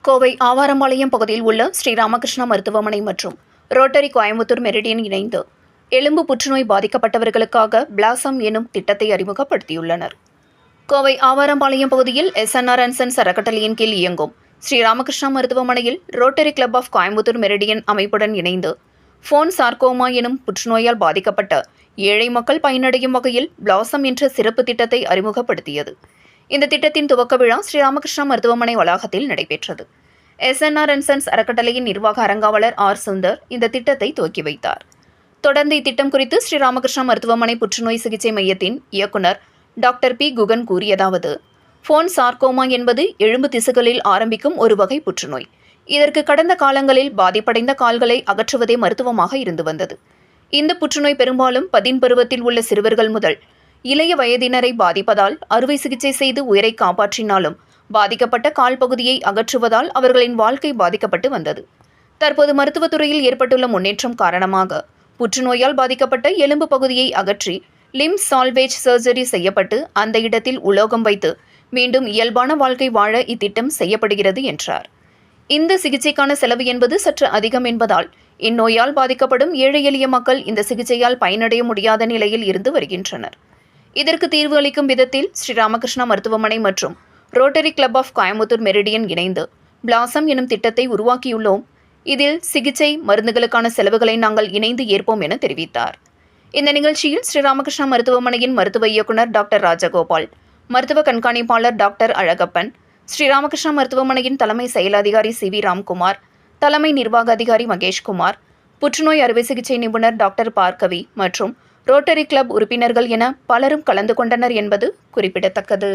கோவை ஆவாரம்பாளையம் பகுதியில் உள்ள ஸ்ரீராமகிருஷ்ணா மருத்துவமனை மற்றும் ரோட்டரி கோயம்புத்தூர் மெரிடியன் இணைந்து எலும்பு புற்றுநோய் பாதிக்கப்பட்டவர்களுக்காக பிளாசம் எனும் திட்டத்தை அறிமுகப்படுத்தியுள்ளனர். கோவை ஆவாரம்பாளையம் பகுதியில் SNR & சன்ஸ் அறக்கட்டளையின் கீழ் இயங்கும் ஸ்ரீராமகிருஷ்ணா மருத்துவமனையில் Rotary Club of Coimbatore Meridian அமைப்புடன் இணைந்து ஃபோன் சார்கோமா எனும் புற்றுநோயால் பாதிக்கப்பட்ட ஏழை மக்கள் பயனடையும் வகையில் பிளாசம் என்ற சிறப்பு திட்டத்தை அறிமுகப்படுத்தியது. இந்த திட்டத்தின் துவக்க விழா ஸ்ரீராமகிருஷ்ணா மருத்துவமனை வளாகத்தில் நடைபெற்றது. SNR & சன்ஸ் அறக்கட்டளையின் நிர்வாக அரங்காவலர் சுந்தர் இந்த திட்டத்தை துவக்கி வைத்தார். தொடர்ந்து இத்திட்டம் குறித்து ஸ்ரீராமகிருஷ்ணா மருத்துவமனை புற்றுநோய் சிகிச்சை மையத்தின் இயக்குனர் டாக்டர் P. குகன் கூறியதாவது, ஃபோன் சார்கோமா என்பது எலும்பு திசுக்களில் ஆரம்பிக்கும் ஒரு வகை புற்றுநோய். இதற்கு கடந்த காலங்களில் பாதிப்படைந்த கால்களை அகற்றுவதே மருத்துவமாக இருந்து வந்தது. இந்த புற்றுநோய் பெரும்பாலும் 10 பருவத்தில் உள்ள சிறுவர்கள் முதல் இளைய வயதினரை பாதிப்பதால் அறுவை சிகிச்சை செய்து உயிரை காப்பாற்றினாலும் பாதிக்கப்பட்ட கால் பகுதியை அகற்றுவதால் அவர்களின் வாழ்க்கை பாதிக்கப்பட்டு வந்தது. தற்போது மருத்துவத்துறையில் ஏற்பட்டுள்ள முன்னேற்றம் காரணமாக புற்றுநோயால் பாதிக்கப்பட்ட எலும்பு பகுதியை அகற்றி லிம் சால்வேஜ் சர்ஜரி செய்யப்பட்டு அந்த இடத்தில் உலோகம் வைத்து மீண்டும் இயல்பான வாழ்க்கை வாழ இத்திட்டம் செய்யப்படுகிறது என்றார். இந்த சிகிச்சைக்கான செலவு என்பது சற்று அதிகம் என்பதால் இந்நோயால் பாதிக்கப்படும் ஏழை எளிய மக்கள் இந்த சிகிச்சையால் பயனடைய முடியாத நிலையில் இருந்து வருகின்றனர். இதற்கு தீர்வு அளிக்கும் விதத்தில் ஸ்ரீராமகிருஷ்ணா மருத்துவமனை மற்றும் Rotary Club of Coimbatore Meridian இணைந்து பிளாசம் எனும் திட்டத்தை உருவாக்கியுள்ளோம். இதில் சிகிச்சை மருந்துகளுக்கான செலவுகளை நாங்கள் இணைந்து ஏற்போம் என தெரிவித்தார். இந்த நிகழ்ச்சியில் ஸ்ரீராமகிருஷ்ணா மருத்துவமனையின் மருத்துவ இயக்குனர் டாக்டர் ராஜகோபால், மருத்துவ கண்காணிப்பாளர் டாக்டர் அழகப்பன், ஸ்ரீராமகிருஷ்ணா மருத்துவமனையின் தலைமை செயல் அதிகாரி CV ராம்குமார், தலைமை நிர்வாக அதிகாரி மகேஷ்குமார், புற்றுநோய் அறுவை சிகிச்சை நிபுணர் டாக்டர் பார்கவி மற்றும் ரோட்டரி கிளப் உறுப்பினர்கள் என பலரும் கலந்து கொண்டனர் என்பது குறிப்பிடத்தக்கது.